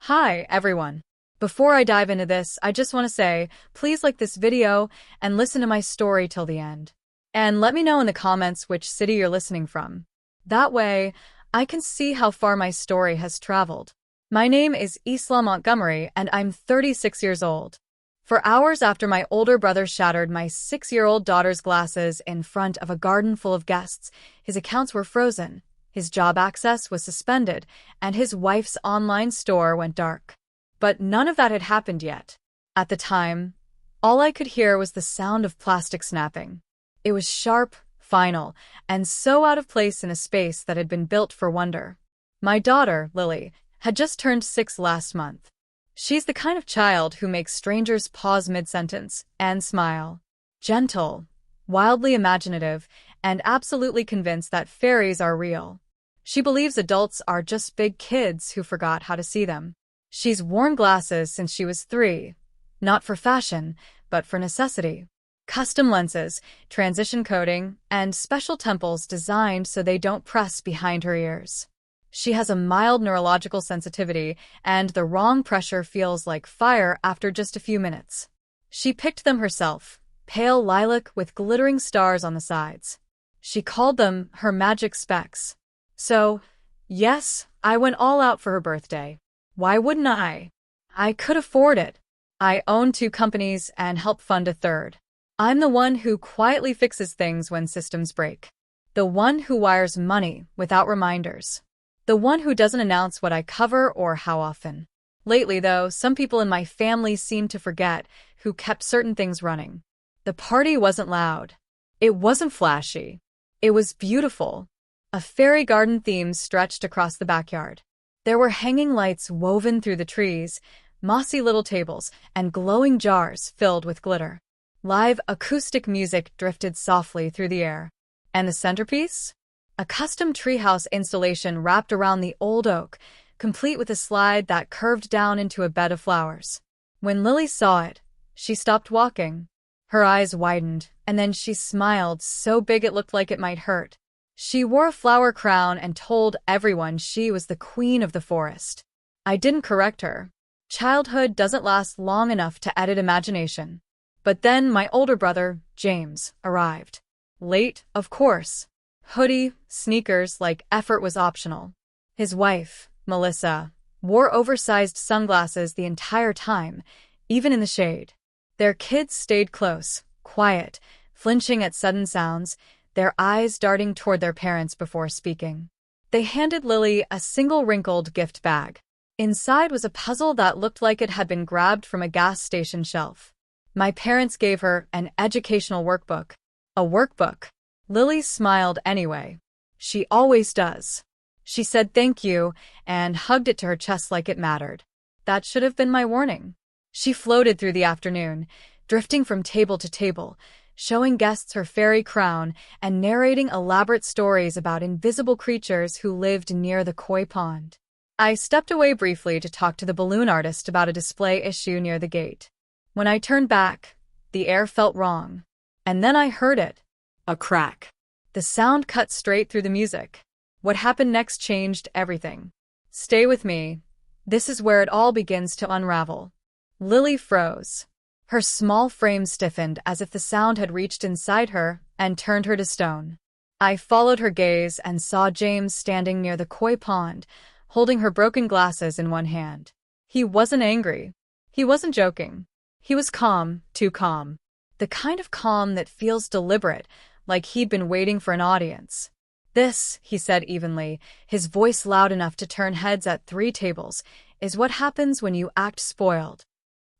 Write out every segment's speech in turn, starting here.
Hi, everyone. Before I dive into this, I just want to say, please like this video and listen to my story till the end. And let me know in the comments which city you're listening from. That way, I can see how far my story has traveled. My name is Isla Montgomery, and I'm 36 years old. For hours after my older brother shattered my 6-year-old daughter's glasses in front of a garden full of guests, his accounts were frozen. His job access was suspended, and his wife's online store went dark. But none of that had happened yet. At the time, all I could hear was the sound of plastic snapping. It was sharp, final, and so out of place in a space that had been built for wonder. My daughter, Lily, had just turned 6 last month. She's the kind of child who makes strangers pause mid-sentence and smile. Gentle, wildly imaginative, and absolutely convinced that fairies are real. She believes adults are just big kids who forgot how to see them. She's worn glasses since she was 3, not for fashion, but for necessity. Custom lenses, transition coating, and special temples designed so they don't press behind her ears. She has a mild neurological sensitivity, and the wrong pressure feels like fire after just a few minutes. She picked them herself, pale lilac with glittering stars on the sides. She called them her magic specs. So, yes, I went all out for her birthday. Why wouldn't I? I could afford it. I own 2 companies and help fund a third. I'm the one who quietly fixes things when systems break. The one who wires money without reminders. The one who doesn't announce what I cover or how often. Lately, though, some people in my family seem to forget who kept certain things running. The party wasn't loud. It wasn't flashy. It was beautiful. A fairy garden theme stretched across the backyard. There were hanging lights woven through the trees, mossy little tables, and glowing jars filled with glitter. Live acoustic music drifted softly through the air. And the centerpiece? A custom treehouse installation wrapped around the old oak, complete with a slide that curved down into a bed of flowers. When Lily saw it, she stopped walking. Her eyes widened, and then she smiled so big it looked like it might hurt. She wore a flower crown and told everyone she was the queen of the forest. I didn't correct her. Childhood doesn't last long enough to edit imagination. But then my older brother, James, arrived. Late, of course. Hoodie, sneakers, like effort was optional. His wife, Melissa, wore oversized sunglasses the entire time, even in the shade. Their kids stayed close, quiet, flinching at sudden sounds, their eyes darting toward their parents before speaking. They handed Lily a single wrinkled gift bag. Inside was a puzzle that looked like it had been grabbed from a gas station shelf. My parents gave her an educational workbook. A workbook. Lily smiled anyway. She always does. She said thank you and hugged it to her chest like it mattered. That should have been my warning. She floated through the afternoon, drifting from table to table, showing guests her fairy crown and narrating elaborate stories about invisible creatures who lived near the koi pond. I stepped away briefly to talk to the balloon artist about a display issue near the gate. When I turned back, the air felt wrong. And then I heard it. A crack. The sound cut straight through the music. What happened next changed everything. Stay with me. This is where it all begins to unravel. Lily froze. Her small frame stiffened as if the sound had reached inside her and turned her to stone. I followed her gaze and saw James standing near the koi pond, holding her broken glasses in one hand. He wasn't angry. He wasn't joking. He was calm, too calm. The kind of calm that feels deliberate, like he'd been waiting for an audience. This, he said evenly, his voice loud enough to turn heads at 3 tables, is what happens when you act spoiled.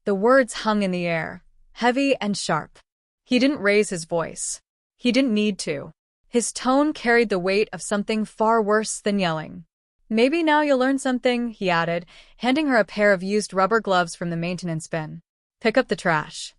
The words hung in the air, heavy and sharp. He didn't raise his voice. He didn't need to. His tone carried the weight of something far worse than yelling. Maybe now you'll learn something, he added, handing her a pair of used rubber gloves from the maintenance bin. Pick up the trash.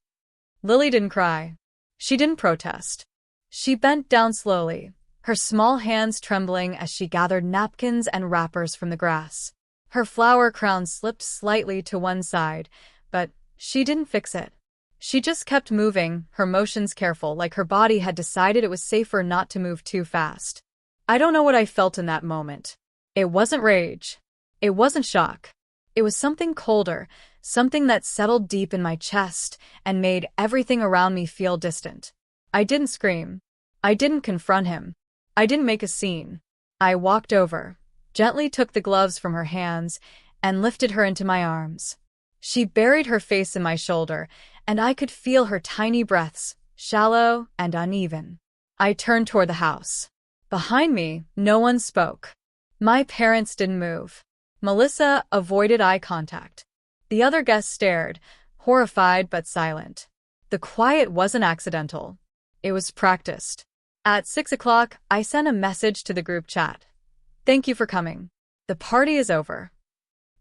Lily didn't cry. She didn't protest. She bent down slowly, her small hands trembling as she gathered napkins and wrappers from the grass. Her flower crown slipped slightly to one side, but she didn't fix it. She just kept moving, her motions careful, like her body had decided it was safer not to move too fast. I don't know what I felt in that moment. It wasn't rage. It wasn't shock. It was something colder, something that settled deep in my chest and made everything around me feel distant. I didn't scream. I didn't confront him. I didn't make a scene. I walked over, gently took the gloves from her hands, and lifted her into my arms. She buried her face in my shoulder, and I could feel her tiny breaths, shallow and uneven. I turned toward the house. Behind me, no one spoke. My parents didn't move. Melissa avoided eye contact. The other guests stared, horrified but silent. The quiet wasn't accidental. It was practiced. At 6 o'clock, I sent a message to the group chat. "Thank you for coming. The party is over."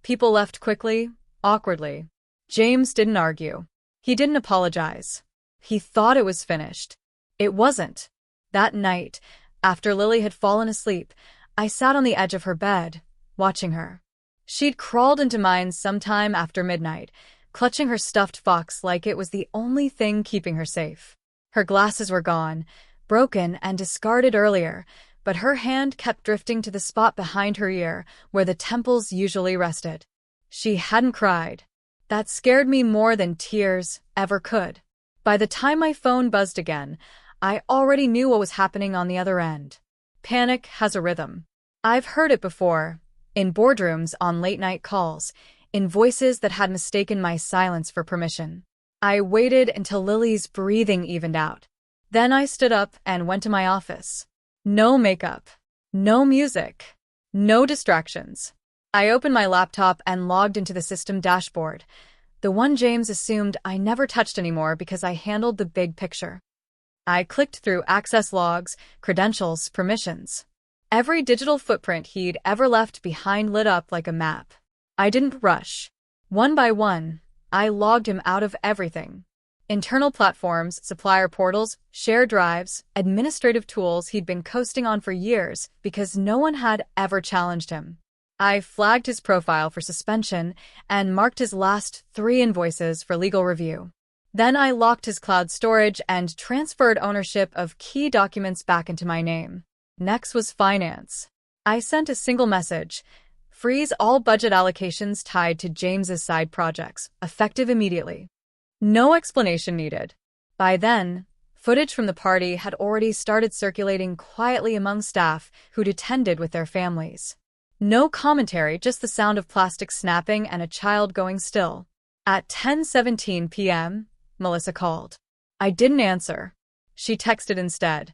People left quickly, awkwardly. James didn't argue. He didn't apologize. He thought it was finished. It wasn't. That night, after Lily had fallen asleep, I sat on the edge of her bed, watching her. She'd crawled into mine sometime after midnight, clutching her stuffed fox like it was the only thing keeping her safe. Her glasses were gone, broken and discarded earlier, but her hand kept drifting to the spot behind her ear where the temples usually rested. She hadn't cried. That scared me more than tears ever could. By the time my phone buzzed again, I already knew what was happening on the other end. Panic has a rhythm. I've heard it before, in boardrooms, on late-night calls, in voices that had mistaken my silence for permission. I waited until Lily's breathing evened out. Then I stood up and went to my office. No makeup. No music. No distractions. I opened my laptop and logged into the system dashboard, the one James assumed I never touched anymore because I handled the big picture. I clicked through access logs, credentials, permissions. Every digital footprint he'd ever left behind lit up like a map. I didn't rush. One by one, I logged him out of everything. Internal platforms, supplier portals, shared drives, administrative tools he'd been coasting on for years because no one had ever challenged him. I flagged his profile for suspension and marked his last 3 invoices for legal review. Then I locked his cloud storage and transferred ownership of key documents back into my name. Next was finance. I sent a single message: freeze all budget allocations tied to James's side projects, effective immediately. No explanation needed. By then, footage from the party had already started circulating quietly among staff who'd attended with their families. No commentary, just the sound of plastic snapping and a child going still. At 10:17 p.m., Melissa called. I didn't answer. She texted instead.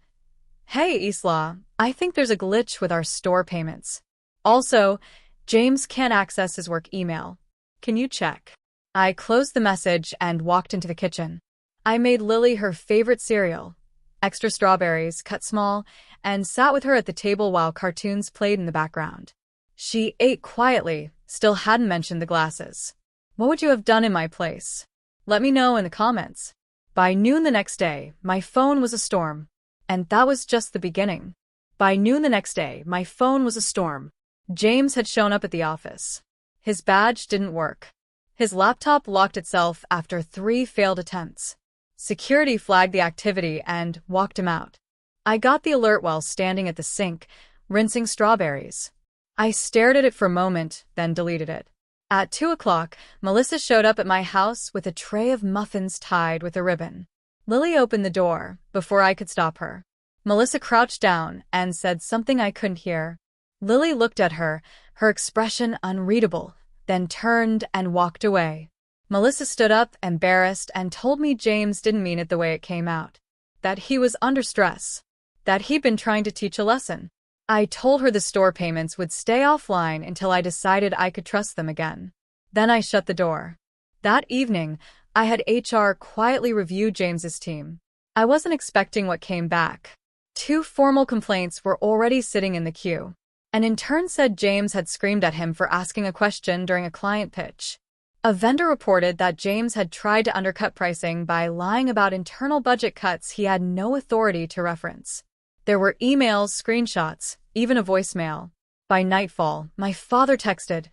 "Hey, Isla, I think there's a glitch with our store payments. Also, James can't access his work email. Can you check?" I closed the message and walked into the kitchen. I made Lily her favorite cereal, extra strawberries, cut small, and sat with her at the table while cartoons played in the background. She ate quietly, still hadn't mentioned the glasses. What would you have done in my place? Let me know in the comments. By noon the next day, my phone was a storm. And that was just the beginning. By noon the next day, my phone was a storm. James had shown up at the office. His badge didn't work. His laptop locked itself after 3 failed attempts. Security flagged the activity and walked him out. I got the alert while standing at the sink, rinsing strawberries. I stared at it for a moment, then deleted it. At 2 o'clock, Melissa showed up at my house with a tray of muffins tied with a ribbon. Lily opened the door before I could stop her. Melissa crouched down and said something I couldn't hear. Lily looked at her, her expression unreadable, then turned and walked away. Melissa stood up, embarrassed, and told me James didn't mean it the way it came out. That he was under stress. That he'd been trying to teach a lesson. I told her the store payments would stay offline until I decided I could trust them again. Then I shut the door. That evening, I had HR quietly review James's team. I wasn't expecting what came back. 2 formal complaints were already sitting in the queue. An intern said James had screamed at him for asking a question during a client pitch. A vendor reported that James had tried to undercut pricing by lying about internal budget cuts he had no authority to reference. There were emails, screenshots, even a voicemail. By nightfall, my father texted,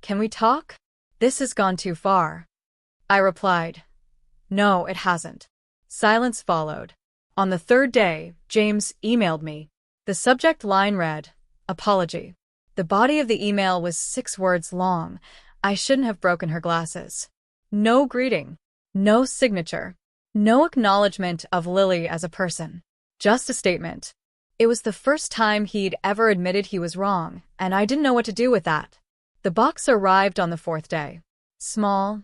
"Can we talk? This has gone too far." I replied, "No, it hasn't." Silence followed. On the 3rd day, James emailed me. The subject line read, "Apology." The body of the email was 6 words long. I shouldn't have broken her glasses. No greeting. No signature. No acknowledgement of Lily as a person. Just a statement. It was the first time he'd ever admitted he was wrong, and I didn't know what to do with that. The box arrived on the fourth day. Small,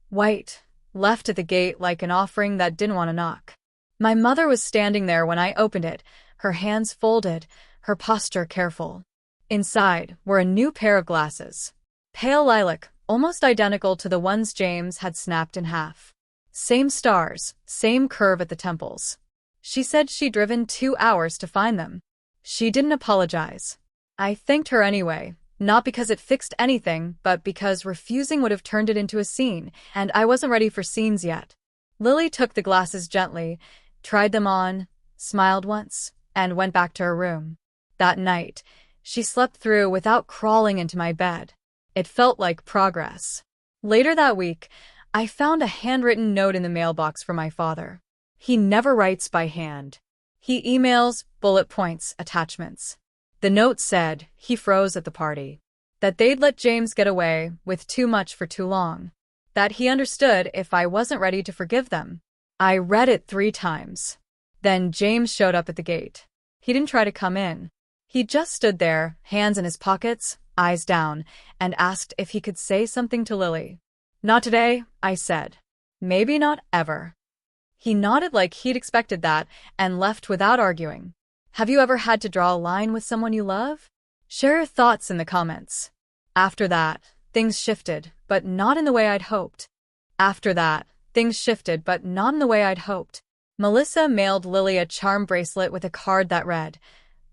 white, left at the gate like an offering that didn't want to knock. My mother was standing there when I opened it, her hands folded, her posture careful. Inside were a new pair of glasses. Pale lilac, almost identical to the ones James had snapped in half. Same stars, same curve at the temples. She said she'd driven 2 hours to find them. She didn't apologize. I thanked her anyway, not because it fixed anything, but because refusing would have turned it into a scene, and I wasn't ready for scenes yet. Lily took the glasses gently, tried them on, smiled once, and went back to her room. That night, she slept through without crawling into my bed. It felt like progress. Later that week, I found a handwritten note in the mailbox from my father. He never writes by hand. He emails, bullet points, attachments. The note said he froze at the party. That they'd let James get away with too much for too long. That he understood if I wasn't ready to forgive them. I read it 3 times. Then James showed up at the gate. He didn't try to come in. He just stood there, hands in his pockets, eyes down, and asked if he could say something to Lily. Not today, I said. Maybe not ever. He nodded like he'd expected that and left without arguing. Have you ever had to draw a line with someone you love? Share your thoughts in the comments. After that, things shifted, but not in the way I'd hoped. Melissa mailed Lily a charm bracelet with a card that read,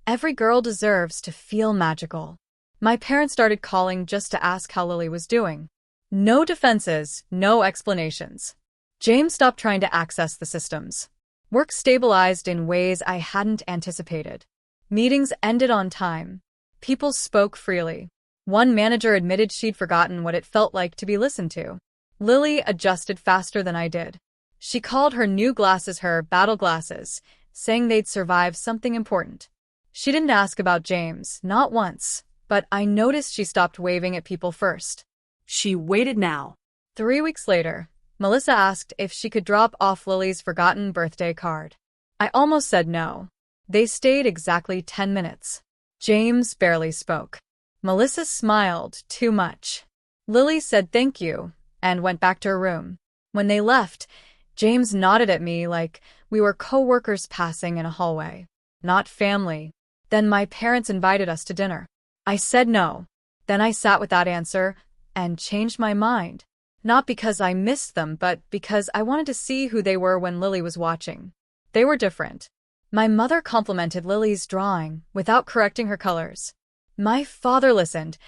"Every girl deserves to feel magical." My parents started calling just to ask how Lily was doing. No defenses, no explanations. James stopped trying to access the systems. Work stabilized in ways I hadn't anticipated. Meetings ended on time. People spoke freely. One manager admitted she'd forgotten what it felt like to be listened to. Lily adjusted faster than I did. She called her new glasses her battle glasses, saying they'd survive something important. She didn't ask about James, not once, but I noticed she stopped waving at people first. She waited now. 3 weeks later, Melissa asked if she could drop off Lily's forgotten birthday card. I almost said no. They stayed exactly 10 minutes. James barely spoke. Melissa smiled too much. Lily said thank you and went back to her room. When they left, James nodded at me like we were co-workers passing in a hallway. Not family. Then my parents invited us to dinner. I said no. Then I sat with that answer and changed my mind. Not because I missed them, but because I wanted to see who they were when Lily was watching. They were different. My mother complimented Lily's drawing without correcting her colors. My father listened,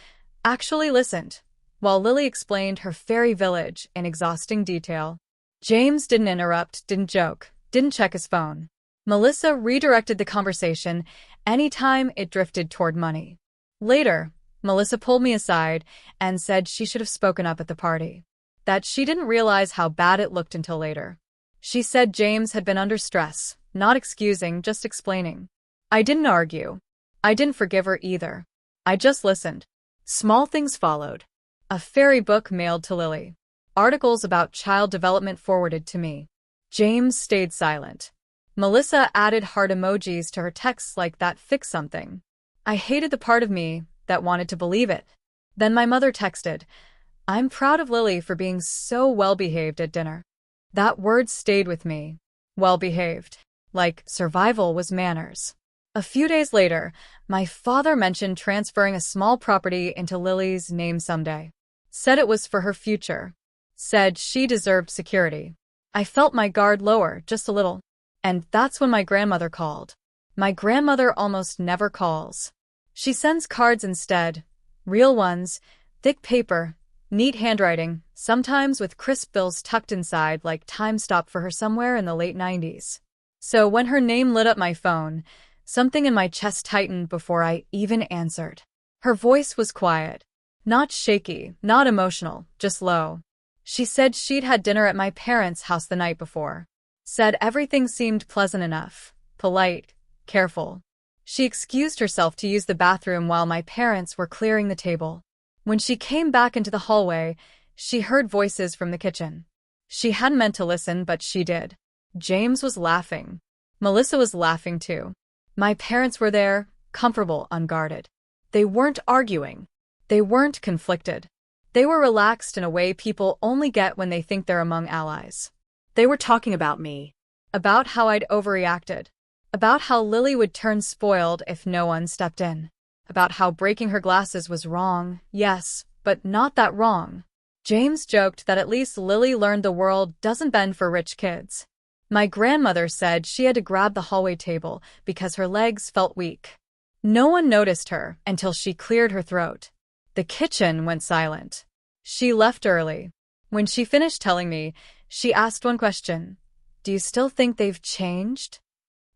actually listened, while Lily explained her fairy village in exhausting detail. James didn't interrupt, didn't joke, didn't check his phone. Melissa redirected the conversation anytime it drifted toward money. Later, Melissa pulled me aside and said she should have spoken up at the party. That she didn't realize how bad it looked until later. She said James had been under stress, not excusing, just explaining. I didn't argue. I didn't forgive her either. I just listened. Small things followed. A fairy book mailed to Lily. Articles about child development forwarded to me. James stayed silent. Melissa added heart emojis to her texts like that fixed something. I hated the part of me that wanted to believe it. Then my mother texted, "I'm proud of Lily for being so well-behaved at dinner." That word stayed with me. Well-behaved. Like survival was manners. A few days later, my father mentioned transferring a small property into Lily's name someday. Said it was for her future. Said she deserved security. I felt my guard lower, just a little. And that's when my grandmother called. My grandmother almost never calls. She sends cards instead. Real ones, thick paper, neat handwriting, sometimes with crisp bills tucked inside like time stopped for her somewhere in the late 90s. So when her name lit up my phone, something in my chest tightened before I even answered. Her voice was quiet. Not shaky, not emotional, just low. She said she'd had dinner at my parents' house the night before. Said everything seemed pleasant enough, polite, careful. She excused herself to use the bathroom while my parents were clearing the table. When she came back into the hallway, she heard voices from the kitchen. She hadn't meant to listen, but she did. James was laughing. Melissa was laughing too. My parents were there, comfortable, unguarded. They weren't arguing. They weren't conflicted. They were relaxed in a way people only get when they think they're among allies. They were talking about me. About how I'd overreacted. About how Lily would turn spoiled if no one stepped in. About how breaking her glasses was wrong, yes, but not that wrong. James joked that at least Lily learned the world doesn't bend for rich kids. My grandmother said she had to grab the hallway table because her legs felt weak. No one noticed her until she cleared her throat. The kitchen went silent. She left early. When she finished telling me, she asked one question. Do you still think they've changed?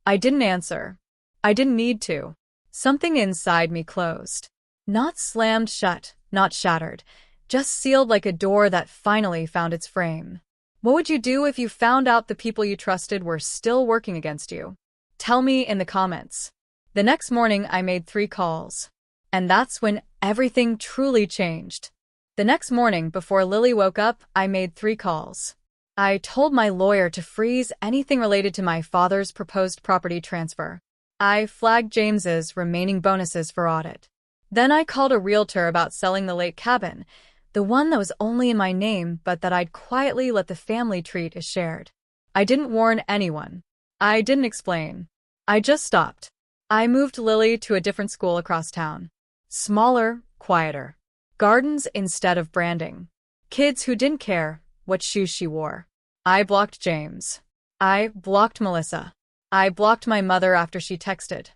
I didn't answer. I didn't need to. Something inside me closed. Not slammed shut, not shattered, just sealed like a door that finally found its frame. What would you do if you found out the people you trusted were still working against you? Tell me in the comments. The next morning, I made 3 calls. And that's when everything truly changed. The next morning, before Lily woke up, I made 3 calls. I told my lawyer to freeze anything related to my father's proposed property transfer. I flagged James's remaining bonuses for audit. Then I called a realtor about selling the lake cabin, the one that was only in my name but that I'd quietly let the family treat as shared. I didn't warn anyone. I didn't explain. I just stopped. I moved Lily to a different school across town. Smaller, quieter. Gardens instead of branding. Kids who didn't care what shoes she wore. I blocked James. I blocked Melissa. I blocked my mother after she texted.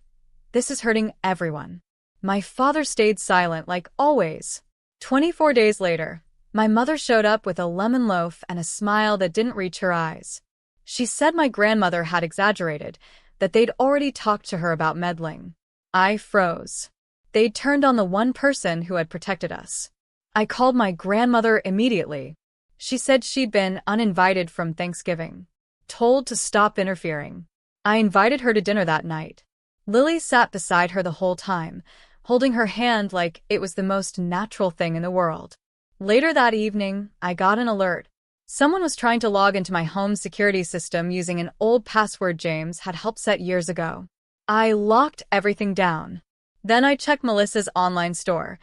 This is hurting everyone. My father stayed silent like always. 24 days later, my mother showed up with a lemon loaf and a smile that didn't reach her eyes. She said my grandmother had exaggerated, that they'd already talked to her about meddling. I froze. They'd turned on the one person who had protected us. I called my grandmother immediately. She said she'd been uninvited from Thanksgiving, told to stop interfering. I invited her to dinner that night. Lily sat beside her the whole time, holding her hand like it was the most natural thing in the world. Later that evening, I got an alert. Someone was trying to log into my home security system using an old password James had helped set years ago. I locked everything down. Then I checked Melissa's online store,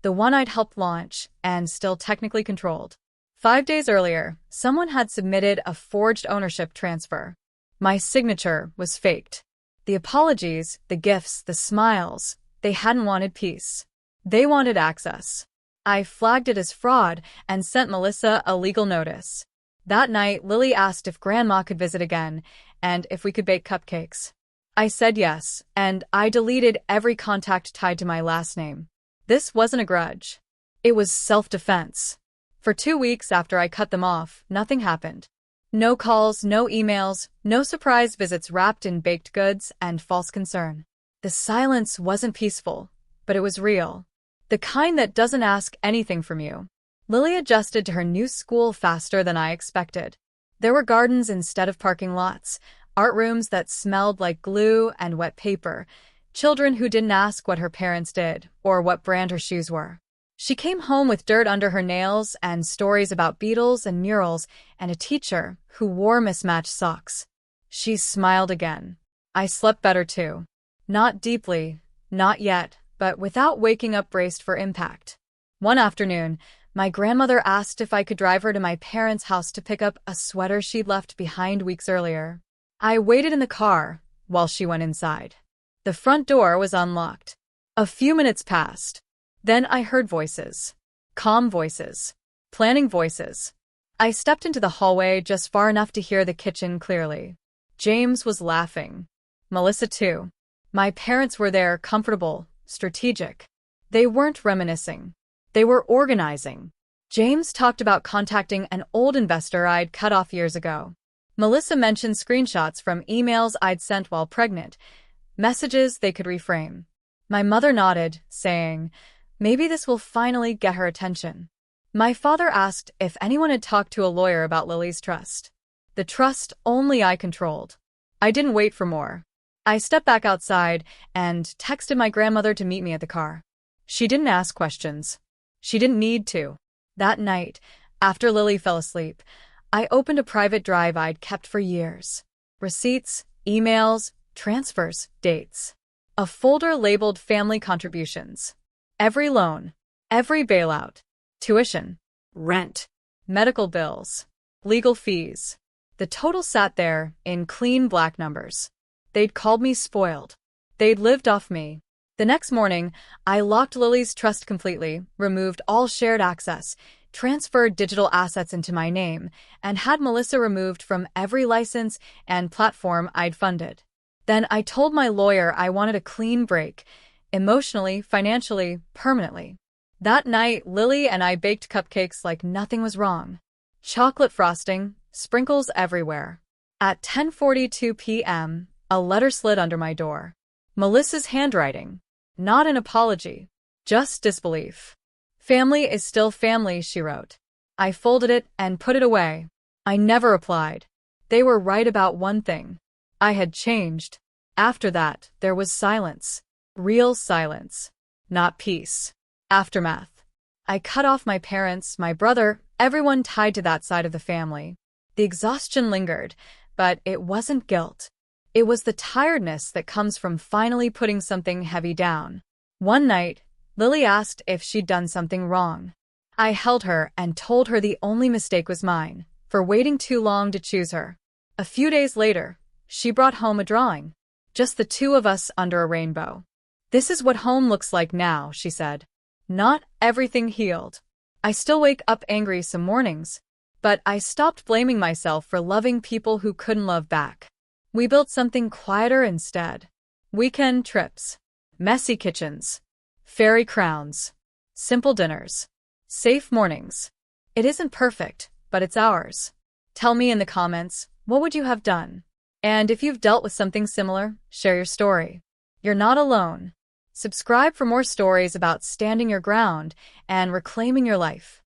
the one I'd helped launch and still technically controlled. 5 days earlier, someone had submitted a forged ownership transfer. My signature was faked. The apologies, the gifts, the smiles, they hadn't wanted peace. They wanted access. I flagged it as fraud and sent Melissa a legal notice. That night, Lily asked if Grandma could visit again and if we could bake cupcakes. I said yes, and I deleted every contact tied to my last name. This wasn't a grudge. It was self-defense. For 2 weeks after I cut them off, nothing happened. No calls, no emails, no surprise visits wrapped in baked goods and false concern. The silence wasn't peaceful, but it was real. The kind that doesn't ask anything from you. Lily adjusted to her new school faster than I expected. There were gardens instead of parking lots, art rooms that smelled like glue and wet paper, children who didn't ask what her parents did or what brand her shoes were. She came home with dirt under her nails and stories about beetles and murals and a teacher who wore mismatched socks. She smiled again. I slept better too. Not deeply, not yet, but without waking up braced for impact. One afternoon, my grandmother asked if I could drive her to my parents' house to pick up a sweater she'd left behind weeks earlier. I waited in the car while she went inside. The front door was unlocked. A few minutes passed. Then I heard voices. Calm voices. Planning voices. I stepped into the hallway just far enough to hear the kitchen clearly. James was laughing. Melissa too. My parents were there, comfortable, strategic. They weren't reminiscing. They were organizing. James talked about contacting an old investor I'd cut off years ago. Melissa mentioned screenshots from emails I'd sent while pregnant, messages they could reframe. My mother nodded, saying, maybe this will finally get her attention. My father asked if anyone had talked to a lawyer about Lily's trust. The trust only I controlled. I didn't wait for more. I stepped back outside and texted my grandmother to meet me at the car. She didn't ask questions. She didn't need to. That night, after Lily fell asleep, I opened a private drive I'd kept for years. Receipts, emails, transfers, dates. A folder labeled family contributions. Every loan, every bailout, tuition, rent, medical bills, legal fees. The total sat there in clean black numbers. They'd called me spoiled. They'd lived off me. The next morning, I locked Lily's trust completely, removed all shared access, transferred digital assets into my name, and had Melissa removed from every license and platform I'd funded. Then I told my lawyer I wanted a clean break, emotionally, financially, permanently. That night, Lily and I baked cupcakes like nothing was wrong. Chocolate frosting, sprinkles everywhere. At 10:42 p.m., a letter slid under my door. Melissa's handwriting. Not an apology, just disbelief. Family is still family, she wrote. I folded it and put it away. I never replied. They were right about one thing. I had changed. After that, there was silence. Real silence. Not peace. Aftermath. I cut off my parents, my brother, everyone tied to that side of the family. The exhaustion lingered, but it wasn't guilt. It was the tiredness that comes from finally putting something heavy down. One night, Lily asked if she'd done something wrong. I held her and told her the only mistake was mine, for waiting too long to choose her. A few days later, she brought home a drawing. Just the two of us under a rainbow. This is what home looks like now, she said. Not everything healed. I still wake up angry some mornings, but I stopped blaming myself for loving people who couldn't love back. We built something quieter instead. Weekend trips. Messy kitchens. Fairy crowns. Simple dinners. Safe mornings. It isn't perfect, but it's ours. Tell me in the comments, what would you have done? And if you've dealt with something similar, share your story. You're not alone. Subscribe for more stories about standing your ground and reclaiming your life.